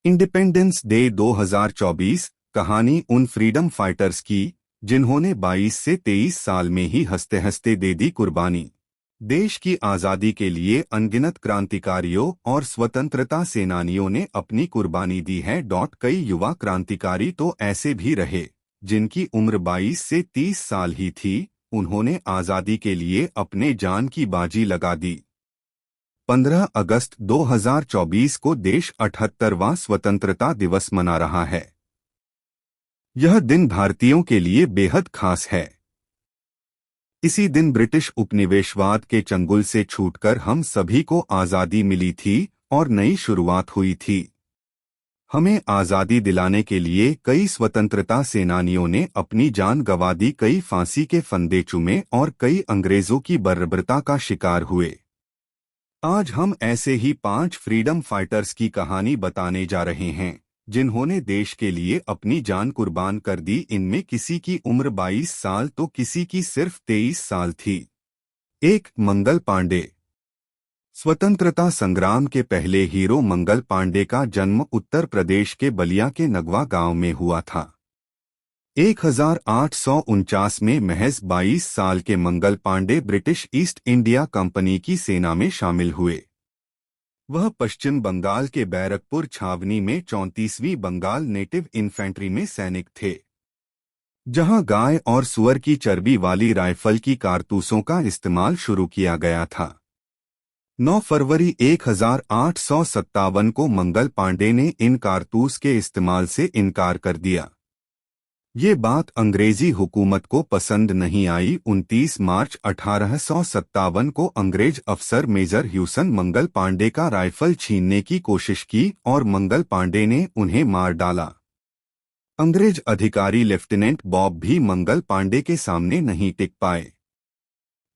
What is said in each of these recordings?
Independence day 2024 कहानी उन freedom fighters की जिन्होंने 22 से 23 साल में ही हंसते हंसते दे दी कुर्बानी। देश की आज़ादी के लिए अनगिनत क्रांतिकारियों और स्वतंत्रता सेनानियों ने अपनी कुर्बानी दी है। कई युवा क्रांतिकारी तो ऐसे भी रहे जिनकी उम्र 22 से 30 साल ही थी। उन्होंने आज़ादी के लिए अपने जान की बाजी लगा दी। 15 अगस्त 2024 को देश 78वां स्वतंत्रता दिवस मना रहा है। यह दिन भारतीयों के लिए बेहद खास है। इसी दिन ब्रिटिश उपनिवेशवाद के चंगुल से छूटकर हम सभी को आज़ादी मिली थी और नई शुरुआत हुई थी। हमें आज़ादी दिलाने के लिए कई स्वतंत्रता सेनानियों ने अपनी जान गंवा दी, कई फांसी के फंदे चूमे और कई अंग्रेजों की बर्बरता का शिकार हुए। आज हम ऐसे ही 5 फ्रीडम फाइटर्स की कहानी बताने जा रहे हैं जिन्होंने देश के लिए अपनी जान कुर्बान कर दी। इनमें किसी की उम्र 22 साल तो किसी की सिर्फ 23 साल थी। 1. मंगल पांडे। स्वतंत्रता संग्राम के पहले हीरो मंगल पांडे का जन्म उत्तर प्रदेश के बलिया के नगवा गांव में हुआ था। 1849 में महज 22 साल के Mangal Pandey British East India Company की सेना में शामिल हुए। वह पश्चिम बंगाल के बैरकपुर छावनी में 34वीं बंगाल नेटिव इन्फेंट्री में सैनिक थे, जहां गाय और सुअर की चर्बी वाली राइफल की कारतूसों का इस्तेमाल शुरू किया गया था। 9 फरवरी 1857 को मंगल पांडे ने इन कारतूस के इस्तेमाल से इनकार कर दिया। ये बात अंग्रेजी हुकूमत को पसंद नहीं आई। 29 मार्च 1857 को अंग्रेज अफसर मेजर ह्यूसन मंगल पांडे का राइफल छीनने की कोशिश की और मंगल पांडे ने उन्हें मार डाला। अंग्रेज अधिकारी लेफ्टिनेंट बॉब भी मंगल पांडे के सामने नहीं टिक पाए।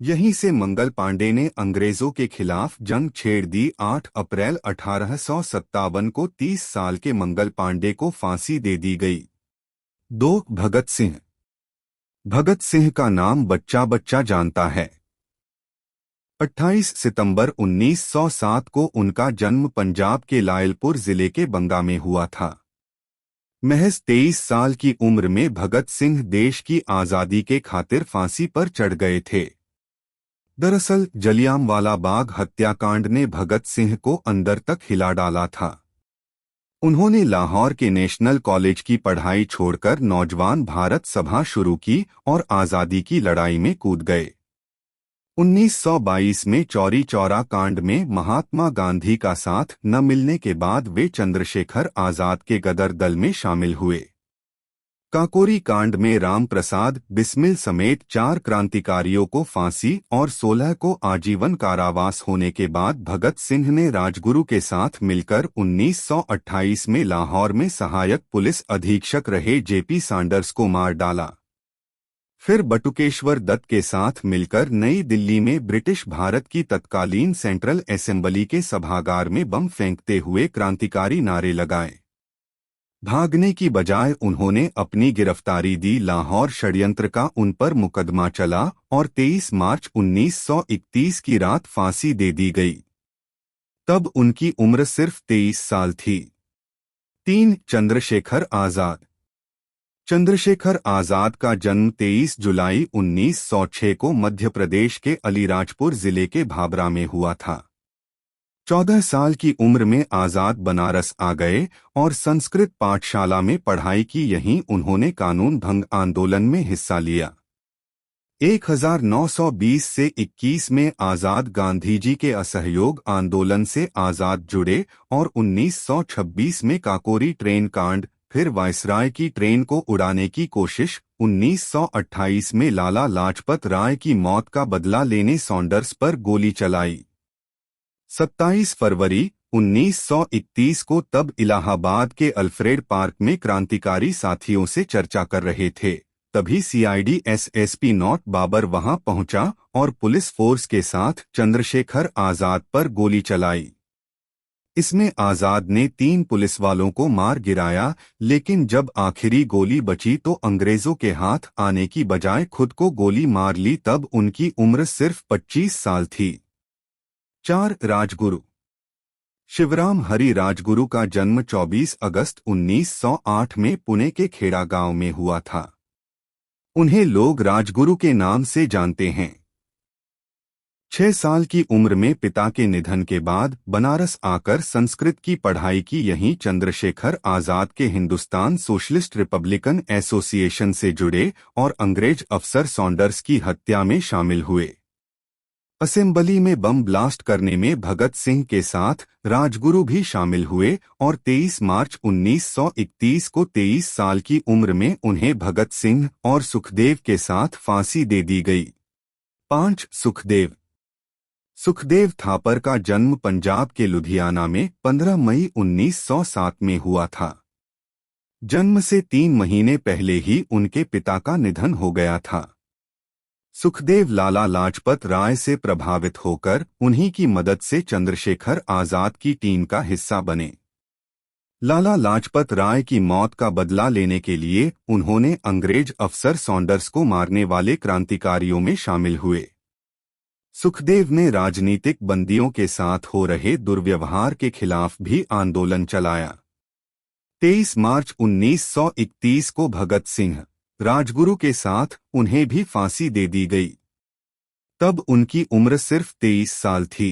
यहीं से मंगल पांडे ने अंग्रेजों के खिलाफ जंग छेड़ दी। 8 अप्रैल 1857 को 30 साल के मंगल पांडे को फांसी दे दी गई। 2. भगत सिंह। भगत सिंह का नाम बच्चा बच्चा जानता है। 28 सितंबर 1907 को उनका जन्म पंजाब के लायलपुर जिले के बंगा में हुआ था। महज 23 साल की उम्र में भगत सिंह देश की आज़ादी के खातिर फांसी पर चढ़ गए थे। दरअसल जलियांवाला बाग हत्याकांड ने भगत सिंह को अंदर तक हिला डाला था। उन्होंने लाहौर के नेशनल कॉलेज की पढ़ाई छोड़कर नौजवान भारत सभा शुरू की और आज़ादी की लड़ाई में कूद गए। 1922 में चौरी चौरा कांड में महात्मा गांधी का साथ न मिलने के बाद वे चंद्रशेखर आजाद के गदर दल में शामिल हुए। काकोरी कांड में राम प्रसाद बिस्मिल समेत 4 क्रांतिकारियों को फांसी और 16 को आजीवन कारावास होने के बाद भगत सिंह ने राजगुरु के साथ मिलकर 1928 में लाहौर में सहायक पुलिस अधीक्षक रहे जेपी सैंडर्स को मार डाला। फिर बटुकेश्वर दत्त के साथ मिलकर नई दिल्ली में ब्रिटिश भारत की तत्कालीन सेंट्रल असेंबली के सभागार में बम फेंकते हुए क्रांतिकारी नारे लगाए। भागने की बजाय उन्होंने अपनी गिरफ्तारी दी। लाहौर षड्यंत्र का उन पर मुकदमा चला और 23 मार्च 1931 की रात फांसी दे दी गई। तब उनकी उम्र सिर्फ 23 साल थी। 3. चंद्रशेखर आजाद। चंद्रशेखर आजाद का जन्म 23 जुलाई 1906 को मध्य प्रदेश के अलीराजपुर जिले के भाबरा में हुआ था। 14 साल की उम्र में आजाद बनारस आ गए और संस्कृत पाठशाला में पढ़ाई की। यहीं उन्होंने कानून भंग आंदोलन में हिस्सा लिया। 1920 से 21 में आजाद गांधी जी के असहयोग आंदोलन से आजाद जुड़े और 1926 में काकोरी ट्रेन कांड, फिर वायसराय की ट्रेन को उड़ाने की कोशिश। 1928 में लाला लाजपत राय की मौत का बदला लेने सॉन्डर्स पर गोली चलाई। 27 फरवरी 1931 को तब इलाहाबाद के अल्फ्रेड पार्क में क्रांतिकारी साथियों से चर्चा कर रहे थे। तभी सीआईडी एसएसपी नॉट बाबर वहां पहुंचा और पुलिस फोर्स के साथ चंद्रशेखर आजाद पर गोली चलाई। इसमें आजाद ने 3 पुलिस वालों को मार गिराया, लेकिन जब आखिरी गोली बची तो अंग्रेजों के हाथ आने की बजाय खुद को गोली मार ली। तब उनकी उम्र सिर्फ 25 साल थी। 4. राजगुरु। शिवराम हरि राजगुरु का जन्म 24 अगस्त 1908 में पुणे के खेड़ा गांव में हुआ था। उन्हें लोग राजगुरु के नाम से जानते हैं। 6 साल की उम्र में पिता के निधन के बाद बनारस आकर संस्कृत की पढ़ाई की। यहीं चंद्रशेखर आजाद के हिंदुस्तान सोशलिस्ट रिपब्लिकन एसोसिएशन से जुड़े और अंग्रेज अफसर सॉन्डर्स की हत्या में शामिल हुए। असेंबली में बम ब्लास्ट करने में भगत सिंह के साथ राजगुरु भी शामिल हुए और 23 मार्च 1931 को 23 साल की उम्र में उन्हें भगत सिंह और सुखदेव के साथ फांसी दे दी गई। 5 सुखदेव। सुखदेव थापर का जन्म पंजाब के लुधियाना में 15 मई 1907 में हुआ था। जन्म से 3 महीने पहले ही उनके पिता का निधन हो गया था। सुखदेव लाला लाजपत राय से प्रभावित होकर उन्हीं की मदद से चंद्रशेखर आजाद की टीम का हिस्सा बने। लाला लाजपत राय की मौत का बदला लेने के लिए उन्होंने अंग्रेज अफसर सॉन्डर्स को मारने वाले क्रांतिकारियों में शामिल हुए। सुखदेव ने राजनीतिक बंदियों के साथ हो रहे दुर्व्यवहार के खिलाफ भी आंदोलन चलाया। 23 मार्च 1931 को भगत सिंह, राजगुरु के साथ उन्हें भी फांसी दे दी गई। तब उनकी उम्र सिर्फ 23 साल थी।